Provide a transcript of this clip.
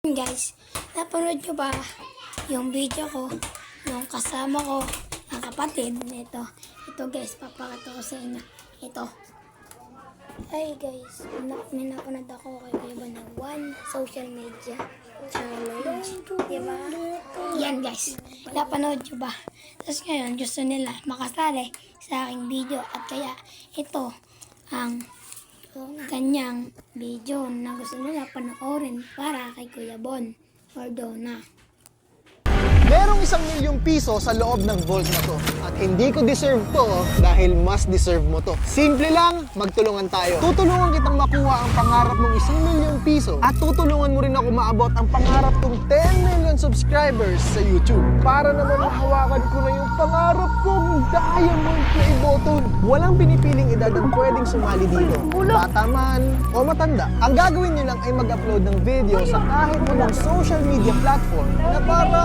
Guys, napanood nyo ba yung video ko nung kasama ko ang kapatid nito? Ito guys, papakita ko sa inyo. Ito. Ay guys, minapanood ako kay Kuya Bon ng One Social Media Challenge. Diba? Yan guys, napanood nyo ba? Tapos ngayon, gusto nila makasali sa aking video at kaya ito ang kanyang video na gusto nila panoorin para kay Kuya Bon or Donna. Merong 1,000,000 piso sa loob ng vault na to. At hindi ko deserve to dahil mas deserve mo to. Simple lang, magtulungan tayo. Tutulungan kitang makuha ang pangarap mong 1,000,000 piso. At tutulungan mo rin ako maabot ang pangarap kong 10 million subscribers sa YouTube. Para naman mahawakan ko na yung pangarap kong diamond play button. Walang pinipiling edad ang pwedeng sumali dito. Bata man o matanda. Ang gagawin nyo lang ay mag-upload ng video sa kahit anong social media platform na para